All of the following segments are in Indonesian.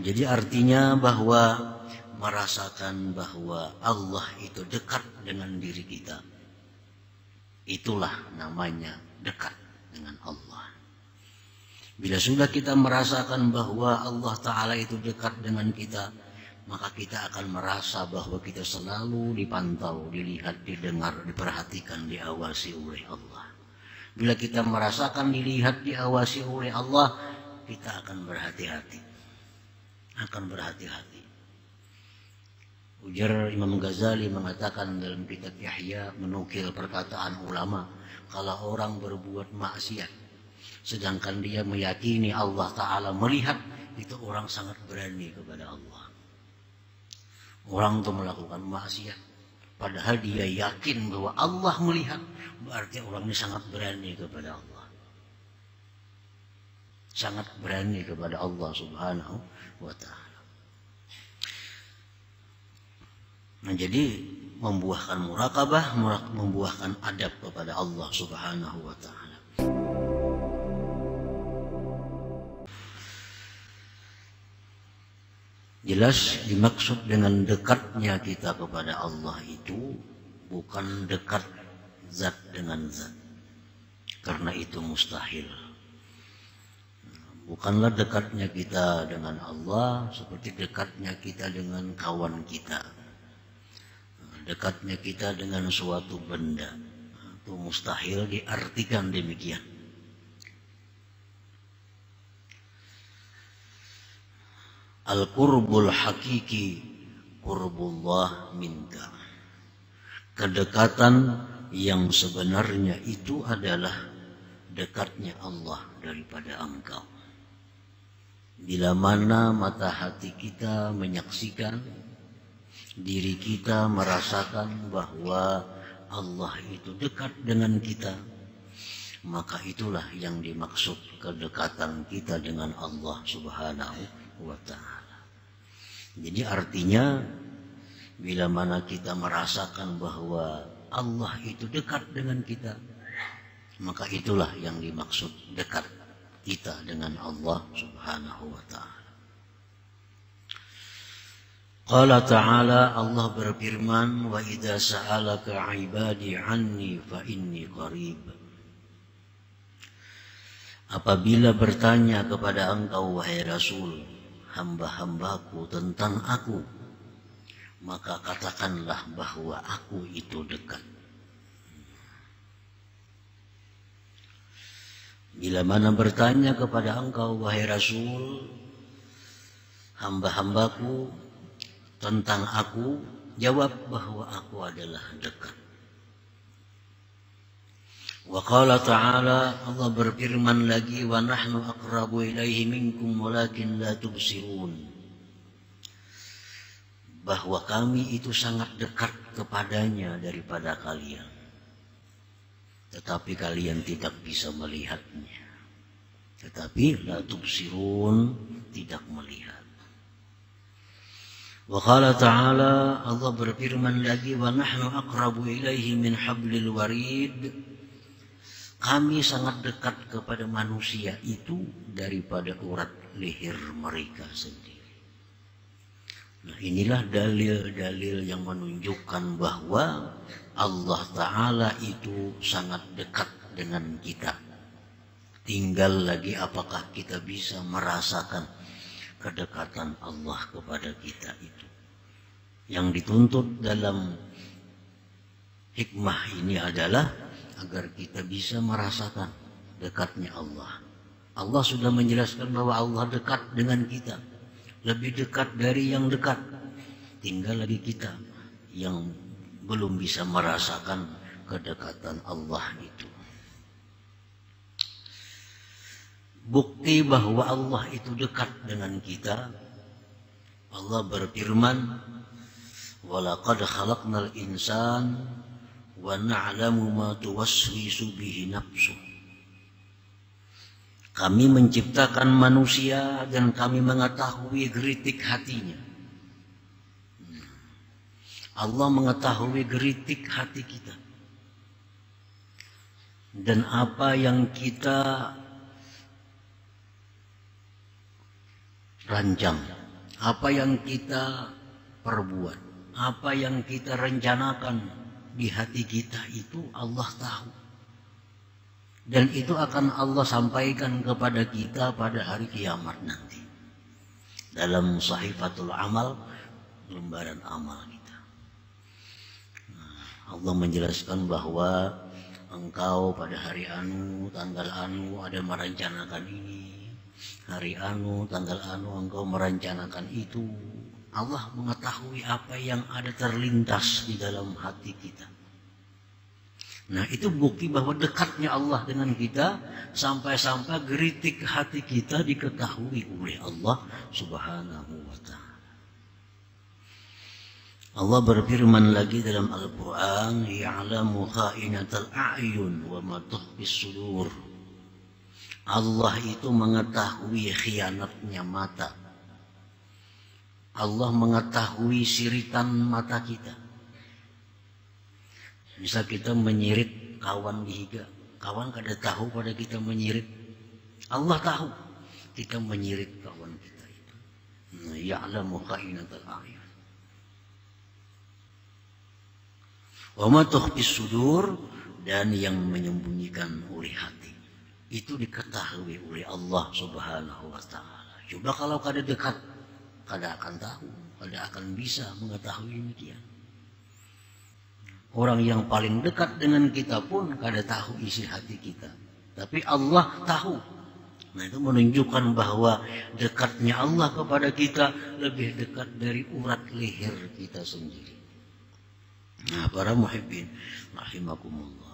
Jadi artinya bahwa merasakan bahwa Allah itu dekat dengan diri kita, itulah namanya dekat dengan Allah. Bila sudah kita merasakan bahwa Allah Ta'ala itu dekat dengan kita, maka kita akan merasa bahwa kita selalu dipantau, dilihat, didengar, diperhatikan, diawasi oleh Allah. Bila kita merasakan dilihat, diawasi oleh Allah, kita akan berhati-hati. Ujar Imam Ghazali mengatakan dalam kitab Yahya, menukil perkataan ulama, kalau orang berbuat maksiat sedangkan dia meyakini Allah Ta'ala melihat, itu orang sangat berani kepada Allah. Orang itu melakukan maksiat padahal dia yakin bahwa Allah melihat, berarti orang ini sangat berani kepada Allah. Sangat berani kepada Allah Subhanahu wa Ta'ala. Nah, jadi membuahkan muraqabah, membuahkan adab kepada Allah Subhanahu wa Ta'ala. Jelas dimaksud dengan dekatnya kita kepada Allah itu bukan dekat zat dengan zat, karena itu mustahil. Bukanlah dekatnya kita dengan Allah seperti dekatnya kita dengan kawan kita, dekatnya kita dengan suatu benda. Itu mustahil diartikan demikian. Al-qurbul hakiki qurbullah minka. Kedekatan yang sebenarnya itu adalah dekatnya Allah daripada engkau. Bila mana mata hati kita menyaksikan, diri kita merasakan bahwa Allah itu dekat dengan kita, maka itulah yang dimaksud kedekatan kita dengan Allah Subhanahu wa Ta'ala. Jadi artinya bila mana kita merasakan bahwa Allah itu dekat dengan kita, maka itulah yang dimaksud dekat kita dengan Allah Subhanahu wa Ta'ala. Qala ta'ala, Allah berfirman, wa idza sa'alaka 'ibadi 'anni fa inni qarib. Apabila bertanya kepada engkau wahai Rasul, hamba-hambaku tentang aku, maka katakanlah bahwa aku itu dekat. Bila mana bertanya kepada engkau wahai Rasul, hamba-hambaku tentang aku, jawab bahwa aku adalah dekat. Wa qala ta'ala, Allah berfirman lagi, wa nahnu aqrabu ilaihi minkum walakin la tubsirun. Bahwa kami itu sangat dekat kepadanya daripada kalian, tetapi kalian tidak bisa melihatnya. Tetapi la tubsirun, tidak melihat. Wa qala ta'ala, Allah berfirman lagi, wa nahnu aqrabu ilaihi min hablil warid. Kami sangat dekat kepada manusia itu daripada urat leher mereka sendiri. Nah, inilah dalil-dalil yang menunjukkan bahwa Allah Ta'ala itu sangat dekat dengan kita. Tinggal lagi apakah kita bisa merasakan kedekatan Allah kepada kita itu. Yang dituntut dalam hikmah ini adalah agar kita bisa merasakan dekatnya Allah. Allah sudah menjelaskan bahwa Allah dekat dengan kita, lebih dekat dari yang dekat. Tinggal lagi kita yang belum bisa merasakan kedekatan Allah itu. Bukti bahwa Allah itu dekat dengan kita, Allah berfirman, "Walaqad khalaqnal insan wa na'lamu ma tuwaswisu bihi nafsuh." Kami menciptakan manusia dan kami mengetahui geritik hatinya. Allah mengetahui geritik hati kita. Dan apa yang kita rancang, Apa yang kita perbuat, apa yang kita rencanakan di hati kita itu Allah tahu. Dan itu akan Allah sampaikan kepada kita pada hari kiamat nanti. Dalam Sahifatul Amal, lembaran amal kita. Allah menjelaskan bahwa engkau pada hari anu, tanggal anu ada merencanakan ini. Hari anu, tanggal anu engkau merencanakan itu. Allah mengetahui apa yang ada terlintas di dalam hati kita. Nah, itu bukti bahwa dekatnya Allah dengan kita sampai-sampai geritik hati kita diketahui oleh Allah Subhanahu wa ta'ala. Allah berfirman lagi dalam Al-Quran, ya'lamu kha'inatal a'yun wa ma tukhfis sudur. Allah itu mengetahui khianatnya mata. Allah mengetahui siritan mata kita. Bisa kita menyirit kawan di higa, kawan kada tahu pada kita menyirit. Allah tahu kita menyirit kawan kita itu. Ya'lamu kha'inatal a'yun wa ma tukhfis sudur, dan yang menyembunyikan oleh hati itu diketahui oleh Allah Subhanahu wa ta'ala. Coba kalau kada dekat, kada akan tahu, kada akan bisa mengetahui demikian. Orang yang paling dekat dengan kita pun kada tahu isi hati kita, tapi Allah tahu. Nah, itu menunjukkan bahwa dekatnya Allah kepada kita lebih dekat dari urat leher kita sendiri. Nah, para muhibbin rahimakumullah.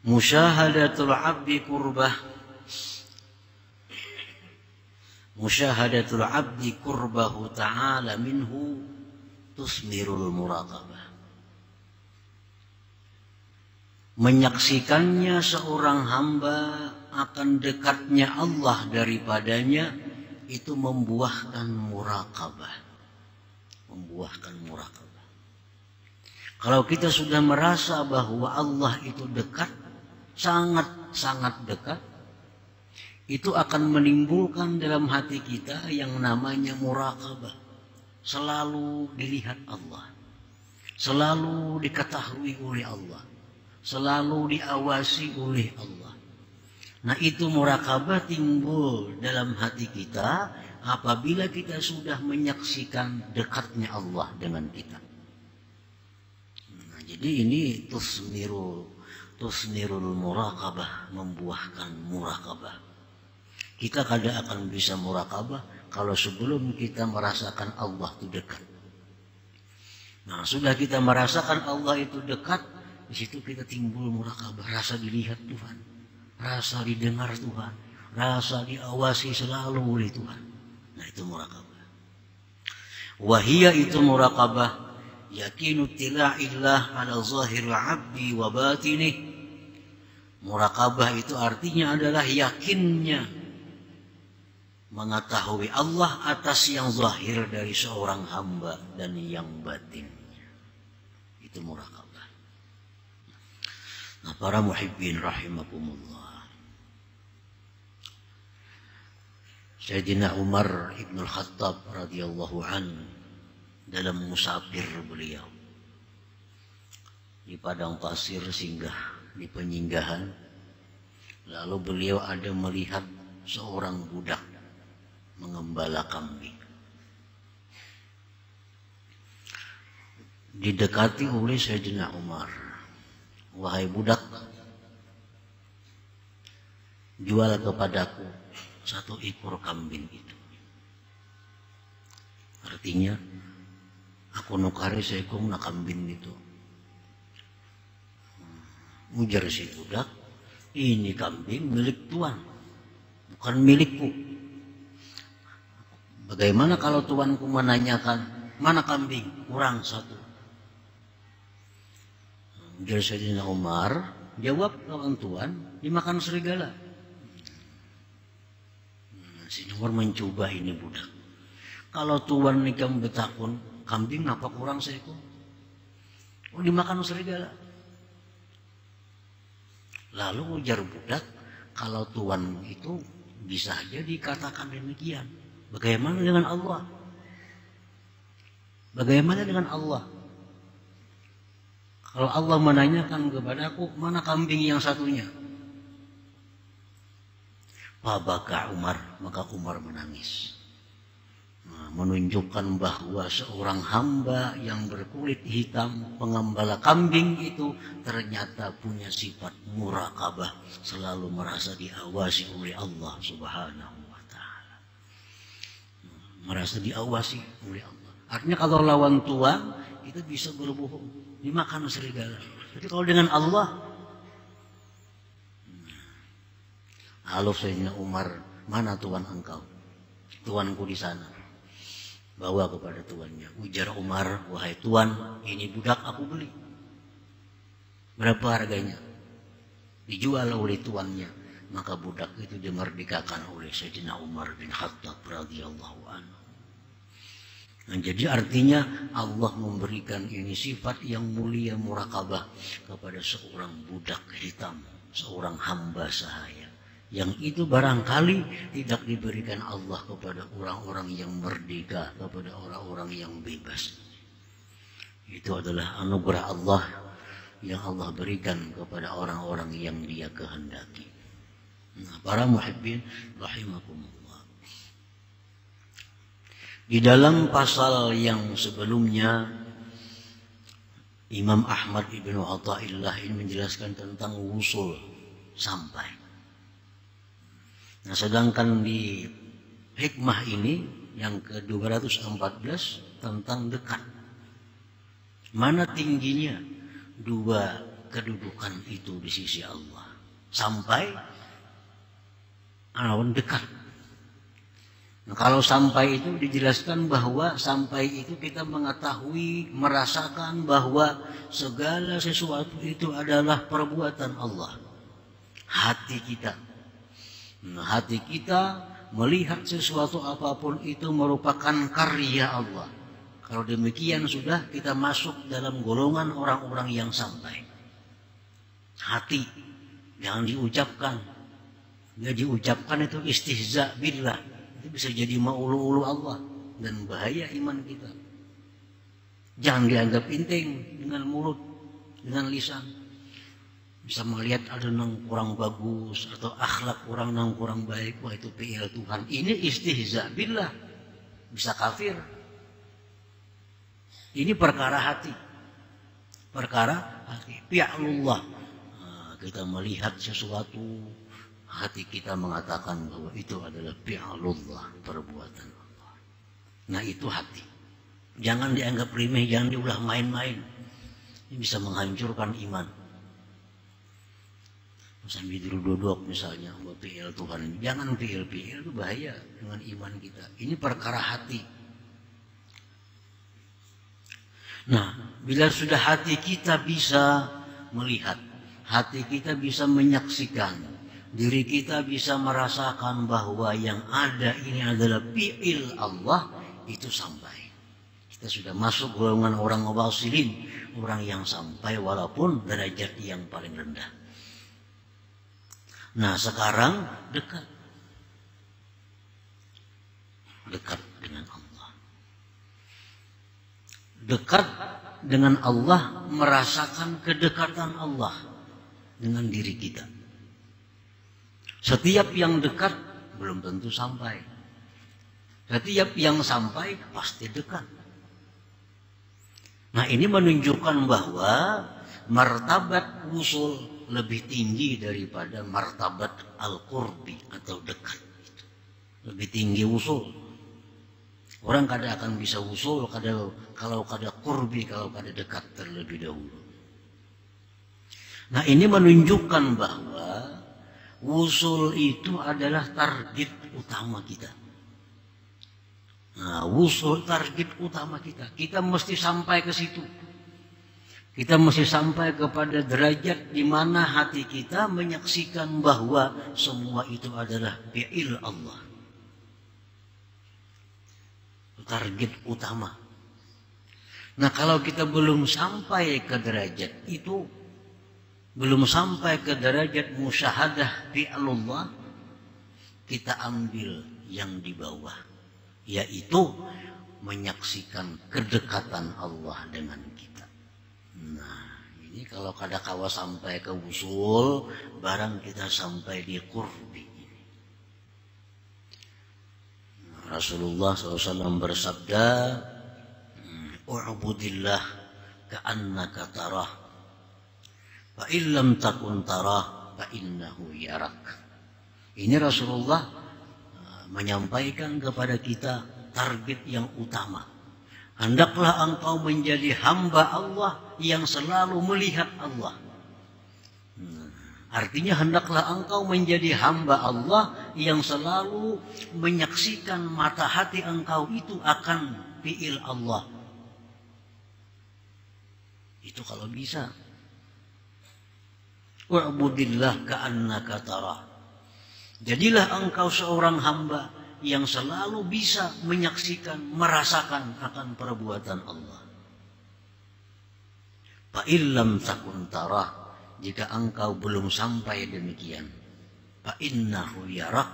Musyahadatul abdi kurbah. Musyahadatul abdi kurbahu ta'ala minhu tusmirul muraqabah. Menyaksikannya seorang hamba akan dekatnya Allah daripadanya itu membuahkan muraqabah. Membuahkan muraqabah. Kalau kita sudah merasa bahwa Allah itu dekat, sangat-sangat dekat, itu akan menimbulkan dalam hati kita yang namanya muraqabah. Selalu dilihat Allah, selalu diketahui oleh Allah, selalu diawasi oleh Allah. Nah, itu muraqabah timbul dalam hati kita apabila kita sudah menyaksikan dekatnya Allah dengan kita. Nah, jadi ini tusmirul muraqabah, membuahkan muraqabah. Kita kada akan bisa muraqabah kalau sebelum kita merasakan Allah itu dekat. Nah, sudah kita merasakan Allah itu dekat, di situ kita timbul muraqabah, rasa dilihat Tuhan, rasa didengar Tuhan, rasa diawasi selalu oleh Tuhan. Nah, itu muraqabah. Wahia itu muraqabah yakinu tila'illah ala zahiril abdi wa batinih. Muraqabah itu artinya adalah yakinnya mengetahui Allah atas yang zahir dari seorang hamba dan yang batinnya. Itu muraqabah. Nah, para muhibbin rahimakumullah. Sayyidina Umar Ibn Khattab radhiyallahu anhu dalam musafir beliau di padang pasir singgah di penyinggahan, lalu beliau ada melihat seorang budak mengembala kambing. Didekati oleh Sayyidina Umar, wahai budak, jual kepadaku satu ekor kambing itu. Artinya, aku nukari seekor na kambing itu. Ujar si budak, ini kambing milik tuan, bukan milikku. Bagaimana kalau tuanku menanyakan, mana kambing? Kurang satu. Ujar Sayyidina Umar, jawab kawan tuan, dimakan serigala. Sayyidina Umar mencoba ini budak. Kalau tuan nikam betakun, kambing napa kurang seekor? dimakan serigala. Lalu ujar budak, kalau Tuhan itu bisa saja dikatakan demikian. Bagaimana dengan Allah? Bagaimana dengan Allah? Kalau Allah menanyakan kepadaku, mana kambing yang satunya? Fabaka Umar, maka Umar menangis. Menunjukkan bahwa seorang hamba yang berkulit hitam, pengembala kambing itu ternyata punya sifat muraqabah, selalu merasa diawasi oleh Allah Subhanahu wa Ta'ala. Merasa diawasi oleh Allah. Artinya kalau lawan Tuhan, kita bisa berbohong, dimakan serigala. Jadi kalau dengan Allah, halo Sayyidina Umar, mana Tuhan engkau? Tuanku di sana. Bawa kepada tuannya. Ujar Umar, wahai tuan, ini budak aku beli. Berapa harganya? Dijual oleh tuannya. Maka budak itu dimerdekakan oleh Sayyidina Umar bin Khattab radhiyallahu anhu. Nah, jadi artinya Allah memberikan ini sifat yang mulia muraqabah kepada seorang budak hitam, seorang hamba sahaya. Yang itu barangkali tidak diberikan Allah kepada orang-orang yang merdeka, kepada orang-orang yang bebas. Itu adalah anugerah Allah yang Allah berikan kepada orang-orang yang Dia kehendaki. Nah, para muhibbin rahimakumullah. Di dalam pasal yang sebelumnya, Imam Ahmad ibnu Athaillah ini menjelaskan tentang wusul, sampai. Nah, sedangkan di hikmah ini yang ke-214 tentang dekat. Mana tingginya dua kedudukan itu di sisi Allah? Sampai atau dekat. Nah, kalau sampai itu dijelaskan bahwa sampai itu kita mengetahui, merasakan bahwa segala sesuatu itu adalah perbuatan Allah. Hati kita. Nah, hati kita melihat sesuatu apapun itu merupakan karya Allah. Kalau demikian sudah kita masuk dalam golongan orang-orang yang sampai. Hati jangan diucapkan. Nggak diucapkan itu istihza billah. Itu bisa jadi ma'ulu-ulu Allah dan bahaya iman kita. Jangan dianggap penting dengan mulut, dengan lisan. Bisa melihat ada yang kurang bagus atau akhlak orang yang kurang baik, wah itu fi'il Tuhan. Ini istihza billah, bisa kafir. Ini perkara hati, perkara hati. Fi'lullah. Nah, kita melihat sesuatu, hati kita mengatakan bahwa itu adalah fi'lullah, perbuatan Allah. Nah, itu hati. Jangan dianggap remeh, jangan diulah main-main. Ini bisa menghancurkan iman. Sambil duduk misalnya, buat fi'il Tuhan. Jangan fi'il itu bahaya dengan iman kita. Ini perkara hati. Nah, bila sudah hati kita bisa melihat, hati kita bisa menyaksikan, diri kita bisa merasakan bahwa yang ada ini adalah fi'il Allah, itu sampai. Kita sudah masuk golongan orang wasilin, orang yang sampai walaupun derajat yang paling rendah. Nah, sekarang dekat. Dekat dengan Allah. Dekat dengan Allah, merasakan kedekatan Allah dengan diri kita. Setiap yang dekat belum tentu sampai. Setiap yang sampai pasti dekat. Nah, ini menunjukkan bahwa martabat wusul lebih tinggi daripada martabat al-qurbi atau dekat. Lebih tinggi wusul. Orang kadang akan bisa wusul kalau kada qurbi, kalau kada dekat terlebih dahulu. Nah, ini menunjukkan bahwa wusul itu adalah target utama kita. Nah, wusul target utama kita. Kita mesti sampai ke situ. Kita mesti sampai kepada derajat di mana hati kita menyaksikan bahwa semua itu adalah fi'il Allah. Target utama. Nah, kalau kita belum sampai ke derajat itu, belum sampai ke derajat musyahadah fi'lullah, kita ambil yang di bawah, yaitu menyaksikan kedekatan Allah dengan kita. Nah, ini kalau kadakawa sampai ke wusul, barang kita sampai di qurbi. Rasulullah SAW bersabda, "U'budillah ka'annaka tarah, fa illam takun tarah, fa innahu yarak." Ini Rasulullah menyampaikan kepada kita target yang utama. Hendaklah engkau menjadi hamba Allah yang selalu melihat Allah. Artinya hendaklah engkau menjadi hamba Allah yang selalu menyaksikan mata hati engkau itu akan fi'il Allah. Itu kalau bisa. Wa'budillah ka'annaka tarah. Jadilah engkau seorang hamba yang selalu bisa menyaksikan, merasakan akan perbuatan Allah. Fa illam takun tarah, jika engkau belum sampai demikian, fa innahu yarak,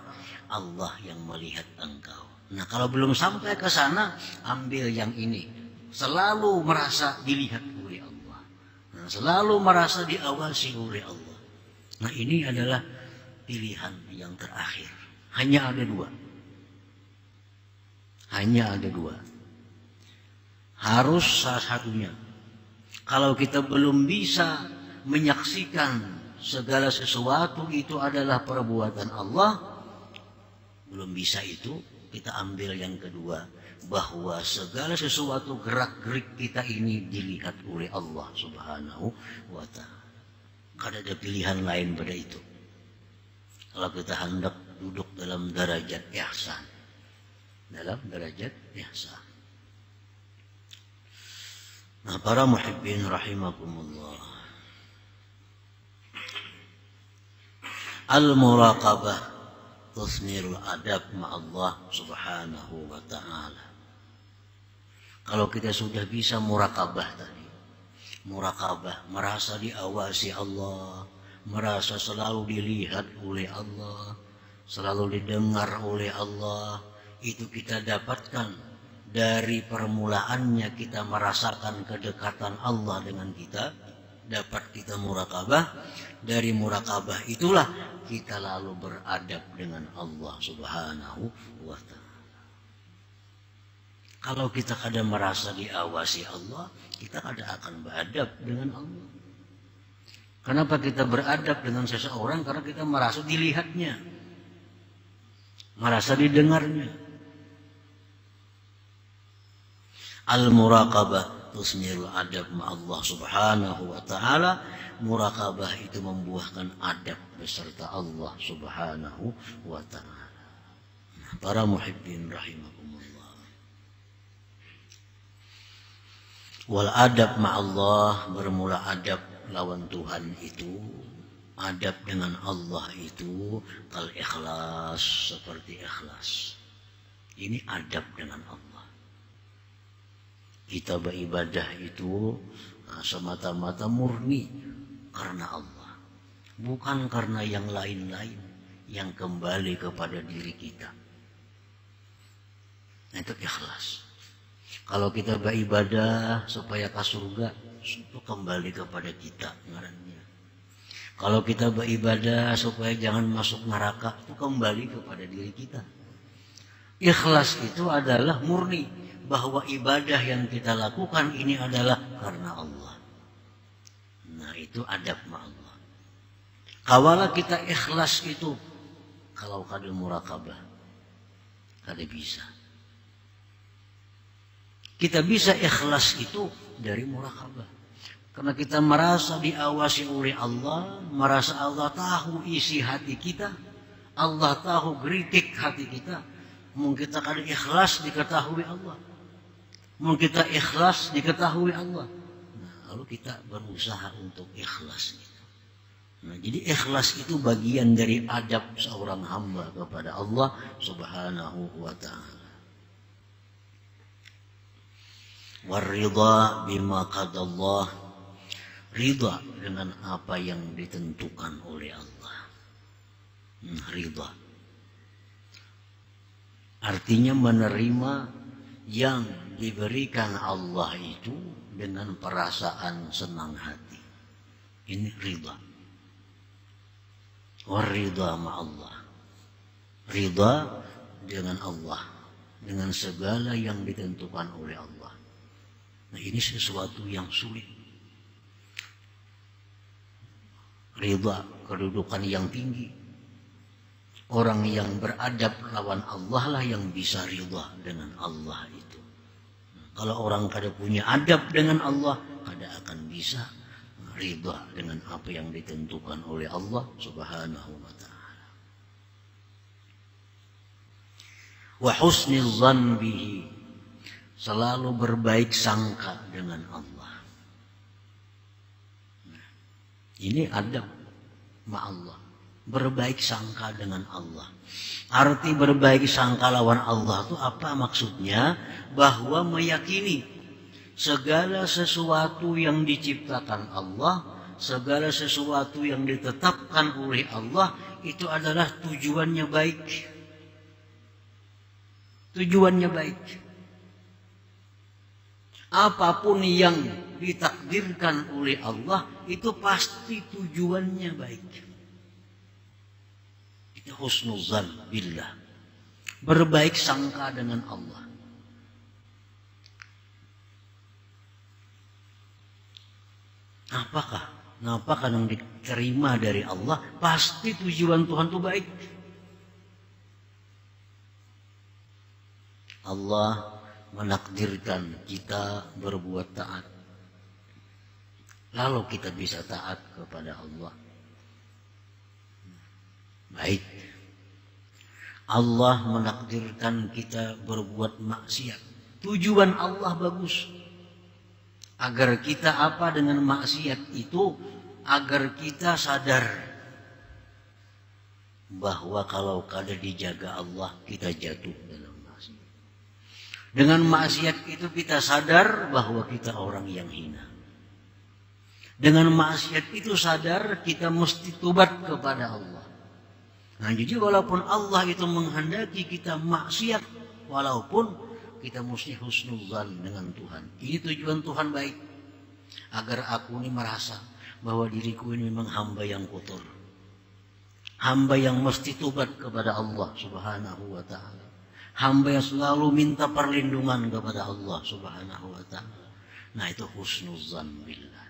Allah yang melihat engkau. Nah, kalau belum sampai ke sana, ambil yang ini. Selalu merasa dilihat oleh Allah. Nah, selalu merasa diawasi oleh Allah. Nah, ini adalah pilihan yang terakhir. Hanya ada dua. Hanya ada dua. Harus salah satunya. Kalau kita belum bisa menyaksikan segala sesuatu itu adalah perbuatan Allah, belum bisa itu, kita ambil yang kedua, bahwa segala sesuatu gerak-gerik kita ini dilihat oleh Allah Subhanahu wa ta'ala. Kada ada pilihan lain pada itu. Kalau kita hendak duduk dalam derajat ihsan, dalam derajat ihsan. Nah, para muhibbin rahimakumullah, al-muraqabah tusnirul adab ma'allah subhanahu wa ta'ala. Kalau kita sudah bisa muraqabah tadi, muraqabah, merasa diawasi Allah, merasa selalu dilihat oleh Allah, selalu didengar oleh Allah, itu kita dapatkan dari permulaannya kita merasakan kedekatan Allah dengan kita, dapat kita muraqabah. Dari muraqabah itulah kita lalu beradab dengan Allah Subhanahu wa ta'ala. Kalau kita kadang merasa diawasi Allah, kita kadang akan beradab dengan Allah. Kenapa kita beradab dengan seseorang? Karena kita merasa dilihatnya, merasa didengarnya. Al-muraqabah tusnirul adab ma'allah subhanahu wa ta'ala. Muraqabah itu membuahkan adab beserta Allah subhanahu wa ta'ala. Para muhibbin rahimakumullah, wal adab ma'allah, bermula adab lawan Tuhan itu, adab dengan Allah itu kal ikhlas, seperti ikhlas. Ini adab dengan Allah. Kita beribadah itu semata-mata murni karena Allah, bukan karena yang lain-lain yang kembali kepada diri kita. Itu ikhlas. Kalau kita beribadah supaya ke surga, itu kembali kepada kita ngarannya. Kalau kita beribadah supaya jangan masuk neraka, itu kembali kepada diri kita. Ikhlas itu adalah murni, bahwa ibadah yang kita lakukan ini adalah karena Allah. Nah, itu adab ma'allah. Kawala kita ikhlas itu, kalau kada muraqabah, kada bisa. Kita bisa ikhlas itu dari muraqabah. Karena kita merasa diawasi oleh Allah, merasa Allah tahu isi hati kita, Allah tahu geritik hati kita. Mungkin kita kada ikhlas diketahui Allah. Mungkin kita ikhlas diketahui Allah. Nah, lalu kita berusaha untuk ikhlas. Nah, jadi ikhlas itu bagian dari adab seorang hamba kepada Allah Subhanahu wa ta'ala. Waridha bima qadallah, ridha dengan apa yang ditentukan oleh Allah. Ridha artinya menerima yang diberikan Allah itu dengan perasaan senang hati. Ini ridha. Waridha ma'allah, ridha dengan Allah, dengan segala yang ditentukan oleh Allah. Nah, ini sesuatu yang sulit. Ridha, kedudukan yang tinggi. Orang yang beradab lawan Allah lah yang bisa ridha dengan Allah itu. Kalau orang kada punya adab dengan Allah, kada akan bisa ridha dengan apa yang ditentukan oleh Allah Subhanahu wa ta'ala. Wa husnil dzan bihi, selalu berbaik sangka dengan Allah. Ini adab ma'allah, berbaik sangka dengan Allah. Arti berbaik sangka lawan Allah itu apa maksudnya? Bahwa meyakini segala sesuatu yang diciptakan Allah, segala sesuatu yang ditetapkan oleh Allah itu adalah tujuannya baik. Tujuannya baik. Apapun yang ditakdirkan oleh Allah itu pasti tujuannya baik. Itu husnuzan billah, berbaik sangka dengan Allah. Apakah yang diterima dari Allah pasti tujuan Tuhan itu baik. Allah menakdirkan kita berbuat taat, lalu kita bisa taat kepada Allah. Baik. Allah menakdirkan kita berbuat maksiat, tujuan Allah bagus. Agar kita apa dengan maksiat itu? Agar kita sadar bahwa kalau kada dijaga Allah, kita jatuh dalam maksiat. Dengan maksiat itu kita sadar bahwa kita orang yang hina. Dengan maksiat itu sadar kita mesti tobat kepada Allah. Nah, jadi walaupun Allah itu menghendaki kita maksiat, walaupun kita mesti husnuzan dengan Tuhan. Ini tujuan Tuhan baik. Agar aku ini merasa bahwa diriku ini memang hamba yang kotor. Hamba yang mesti tobat kepada Allah Subhanahu wa ta'ala. Hamba yang selalu minta perlindungan kepada Allah Subhanahu wa ta'ala. Nah, itu husnuzan billah.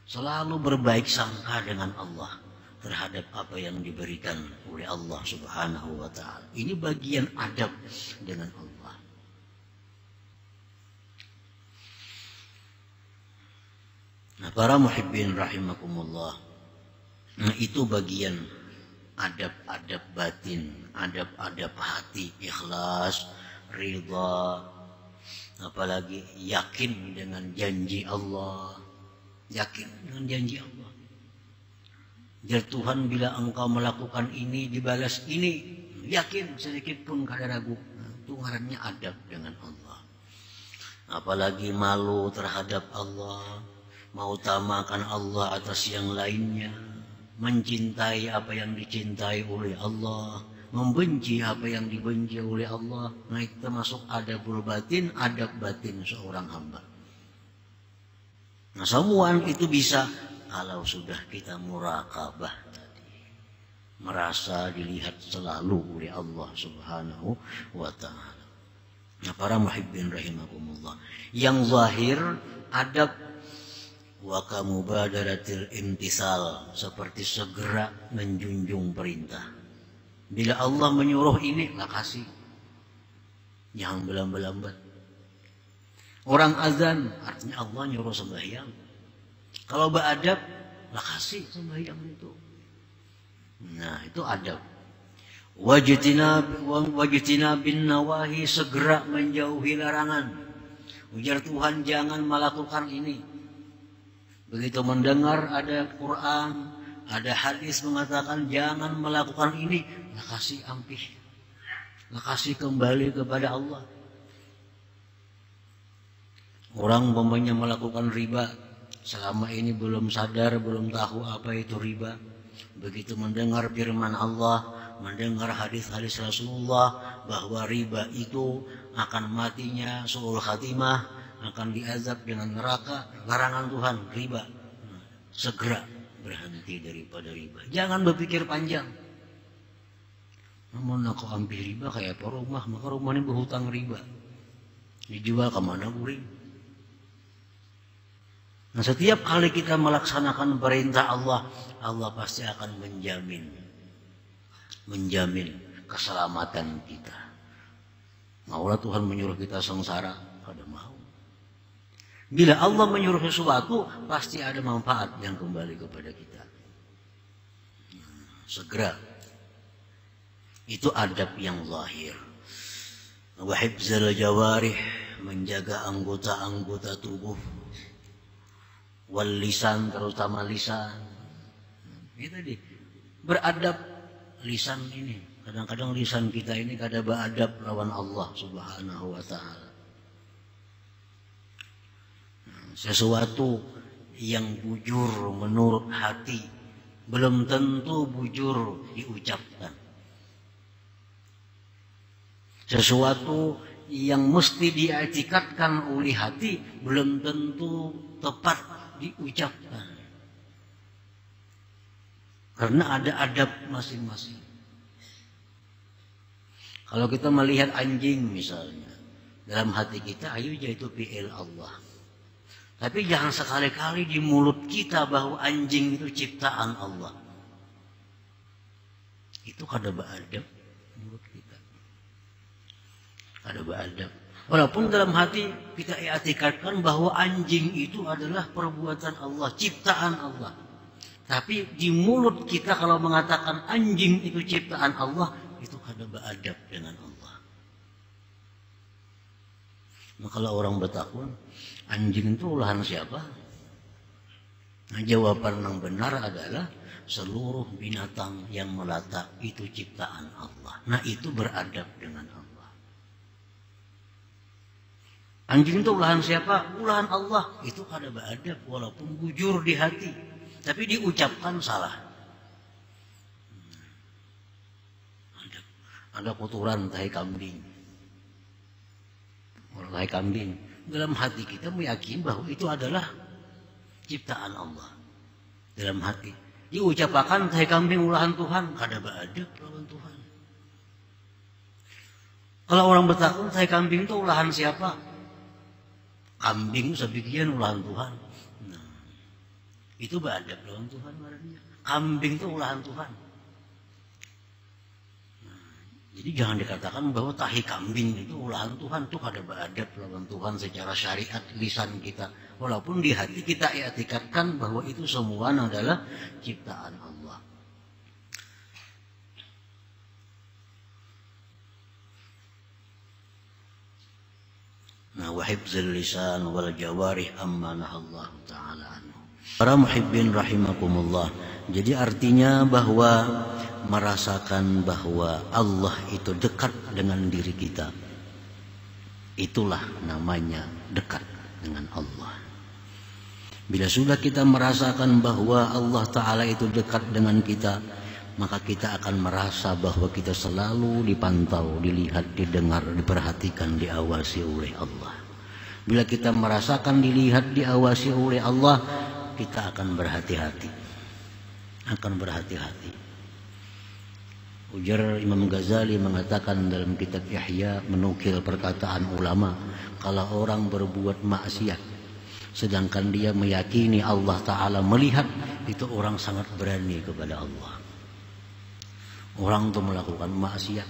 Selalu berbaik sangka dengan Allah terhadap apa yang diberikan oleh Allah Subhanahu wa ta'ala. Ini bagian adab dengan Allah. Nah, para muhibbin rahimakumullah, nah itu bagian adab-adab batin, adab-adab hati, ikhlas, ridha, apalagi yakin dengan janji Allah, yakin dengan janji Allah. Jadi Tuhan bila engkau melakukan ini dibalas ini, yakin sedikit pun kada ragu. Nah, itu ngarannya adab dengan Allah. Apalagi malu terhadap Allah, mengutamakan Allah atas yang lainnya, mencintai apa yang dicintai oleh Allah, membenci apa yang dibenci oleh Allah. Nah, itu termasuk adabul batin, adab batin seorang hamba. Nah, semua itu bisa kalau sudah kita muraqabah tadi, merasa dilihat selalu oleh Allah Subhanahu wa ta'ala. Nah, para muhibbin rahimakumullah, yang zahir adab wa kamubadaratil imtisal, seperti segera menjunjung perintah. Bila Allah menyuruh ini, lah kasih, jangan berlambat-lambat. Orang azan artinya Allah nyuruh sembahyang. Kalau beradab, lah kasih sembahyang itu. Nah, itu adab. Wajtina bin nawahi, segera menjauhi larangan. Ujar Tuhan, jangan melakukan ini. Begitu mendengar ada Quran, ada hadis mengatakan jangan melakukan ini, lah kasih ampih, lah kasih kembali kepada Allah. Orang umpamanya melakukan riba, selama ini belum sadar, belum tahu apa itu riba. Begitu mendengar firman Allah, mendengar hadis-hadis Rasulullah bahwa riba itu akan matinya suul khatimah, akan diazab dengan neraka, larangan Tuhan riba. Segera berhenti daripada riba. Jangan berpikir panjang. Namun aku ambil riba kayak apa rumah, maka rumah ini berhutang riba. Dijual kemana guring? Nah, setiap kali kita melaksanakan perintah Allah, Allah pasti akan menjamin keselamatan kita. Maulah Tuhan menyuruh kita sengsara, kada mau. Bila Allah menyuruh sesuatu, pasti ada manfaat yang kembali kepada kita. Segera. Itu adab yang zahir. Wa hifzal jawarih, menjaga anggota-anggota tubuh. Wal lisan, terutama lisan. Itu tadi. Beradab lisan ini. Kadang-kadang lisan kita ini kada beradab lawan Allah Subhanahu wa taala. Sesuatu yang bujur menurut hati belum tentu bujur diucapkan. Sesuatu yang mesti diiktikadkan oleh hati belum tentu tepat diucapkan. Karena ada adab masing-masing. Kalau kita melihat anjing misalnya, dalam hati kita ayo itu fi'il Allah. Tapi jangan sekali-kali di mulut kita bahwa anjing itu ciptaan Allah. Itu kada beradab mulut kita. Kada beradab. Walaupun dalam hati kita i'tikadkan bahwa anjing itu adalah perbuatan Allah, ciptaan Allah. Tapi di mulut kita kalau mengatakan anjing itu ciptaan Allah, itu kada beradab dengan Allah. Nah, kalau orang bertakun, anjing itu olahan siapa? Nah, jawaban yang benar adalah seluruh binatang yang melata itu ciptaan Allah. Nah, itu beradab dengan Allah. Anjing itu olahan siapa? Olahan Allah. Itu kada beradab walaupun bujur di hati, tapi diucapkan salah. Ada kotoran tahi kambing. Tahi kambing. Dalam hati kita meyakini bahwa itu adalah ciptaan Allah. Dalam hati diucapkan tahi kambing olahan Tuhan, kada beradab lawan Tuhan. Kalau orang bertakun tahi kambing itu olahan siapa? Kambing sebagian olahan Tuhan. Nah, itu beradab lawan Tuhan marahnya. Kambing itu olahan Tuhan. Jadi jangan dikatakan bahwa tahi kambing itu olahan Tuhan, itu kada beradab lawan Tuhan secara syariat lisan kita. Walaupun di hati kita i'tikadkan bahwa itu semua adalah ciptaan Allah. Nah, wa hifzul lisan wal jawarih amma nahallahu ta'ala anhu. Para muhibbin rahimakumullah. Jadi artinya bahwa merasakan bahwa Allah itu dekat dengan diri kita, itulah namanya dekat dengan Allah. Bila sudah kita merasakan bahwa Allah Ta'ala itu dekat dengan kita, maka kita akan merasa bahwa kita selalu dipantau, dilihat, didengar, diperhatikan, diawasi oleh Allah. Bila kita merasakan dilihat, diawasi oleh Allah, kita akan berhati-hati. Ujar Imam Ghazali mengatakan dalam kitab Ihya, menukil perkataan ulama, kalau orang berbuat maksiat sedangkan dia meyakini Allah Ta'ala melihat, itu orang sangat berani kepada Allah. Orang itu melakukan maksiat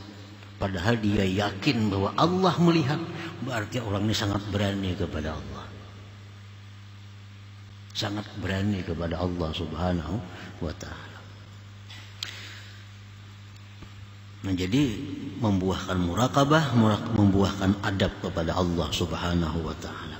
padahal dia yakin bahwa Allah melihat, berarti orang ini sangat berani kepada Allah. Sangat berani kepada Allah Subhanahu wa Ta'ala. Nah, jadi membuahkan muraqabah, membuahkan adab kepada Allah Subhanahu wa Ta'ala.